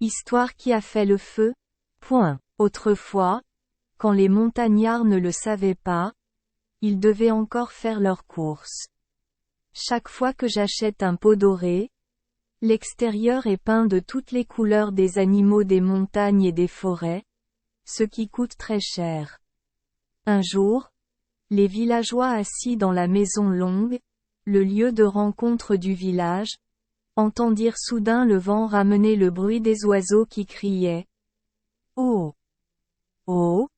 Histoire qui a fait le feu. Autrefois, quand les montagnards ne le savaient pas, ils devaient encore faire leurs courses. Chaque fois que j'achète un pot doré, l'extérieur est peint de toutes les couleurs des animaux des montagnes et des forêts, ce qui coûte très cher. Un jour, les villageois assis dans la maison longue, le lieu de rencontre du village, entendirent soudain le vent ramener le bruit des oiseaux qui criaient « Oh! Oh !»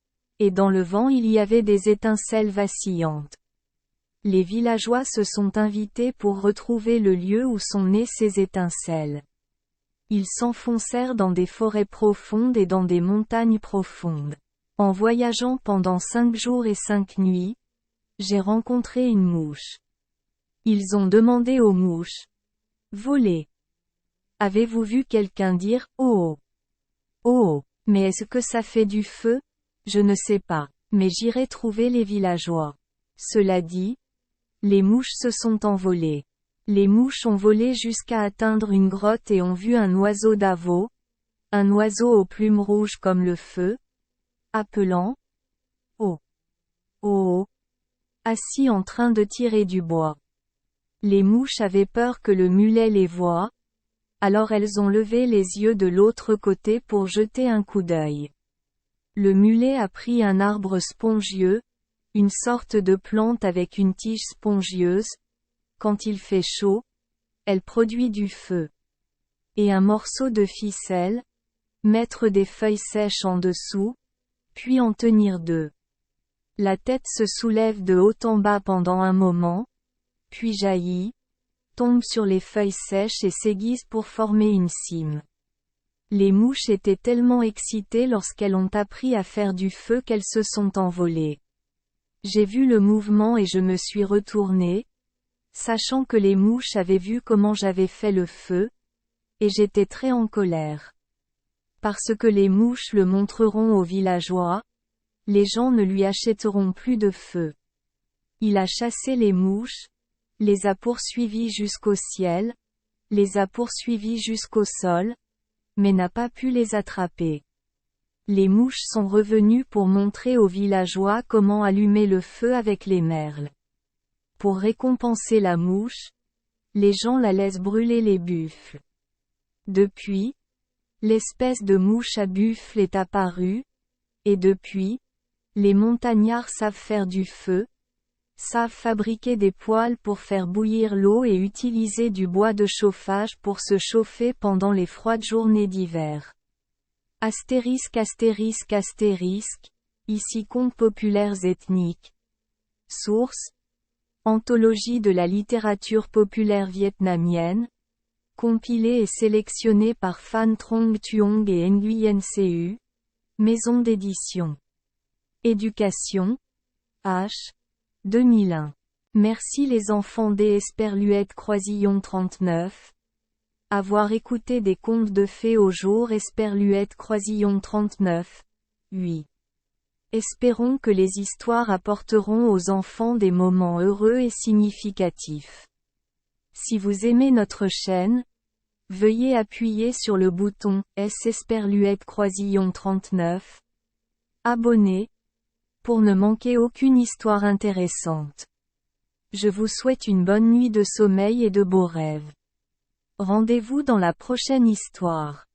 et dans le vent il y avait des étincelles vacillantes. Les villageois se sont invités pour retrouver le lieu où sont nées ces étincelles. Ils s'enfoncèrent dans des forêts profondes et dans des montagnes profondes. En voyageant pendant 5 jours et 5 nuits, j'ai rencontré une mouche. Ils ont demandé aux mouches. Voler. Avez-vous vu quelqu'un dire « Oh! Oh! Mais est-ce que ça fait du feu? Je ne sais pas. Mais j'irai trouver les villageois. » Cela dit, les mouches se sont envolées. Les mouches ont volé jusqu'à atteindre une grotte et ont vu un oiseau d'Avo, un oiseau aux plumes rouges comme le feu, appelant « Oh! Oh! » assis en train de tirer du bois. Les mouches avaient peur que le mulet les voie, alors elles ont levé les yeux de l'autre côté pour jeter un coup d'œil. Le mulet a pris un arbre spongieux, une sorte de plante avec une tige spongieuse. Quand il fait chaud, elle produit du feu. Et un morceau de ficelle, mettre des feuilles sèches en dessous, puis en tenir 2. La tête se soulève de haut en bas pendant un moment, puis jaillit, tombe sur les feuilles sèches et s'aiguise pour former une cime. Les mouches étaient tellement excitées lorsqu'elles ont appris à faire du feu qu'elles se sont envolées. J'ai vu le mouvement et je me suis retournée, sachant que les mouches avaient vu comment j'avais fait le feu, et j'étais très en colère. Parce que les mouches le montreront aux villageois, les gens ne lui achèteront plus de feu. Il a chassé les mouches, les a poursuivis jusqu'au ciel, les a poursuivis jusqu'au sol, mais n'a pas pu les attraper. Les mouches sont revenues pour montrer aux villageois comment allumer le feu avec les merles. Pour récompenser la mouche, les gens la laissent brûler les buffles. Depuis, l'espèce de mouche à buffle est apparue, et depuis, les montagnards savent faire du feu, savent fabriquer des poêles pour faire bouillir l'eau et utiliser du bois de chauffage pour se chauffer pendant les froides journées d'hiver. Astérisque astérisque astérisque, ici contes populaires ethniques. Source: Anthologie de la littérature populaire vietnamienne, compilée et sélectionnée par Phan Trong Tuong et Nguyen Cu, maison d'édition. Éducation, H. 2001. Merci les enfants des Esperluette Croisillon 39. Avoir écouté des contes de fées au jour Esperluette Croisillon 39. 8. Espérons que les histoires apporteront aux enfants des moments heureux et significatifs. Si vous aimez notre chaîne, veuillez appuyer sur le bouton S Esperluette Croisillon 39. Abonner, pour ne manquer aucune histoire intéressante. Je vous souhaite une bonne nuit de sommeil et de beaux rêves. Rendez-vous dans la prochaine histoire.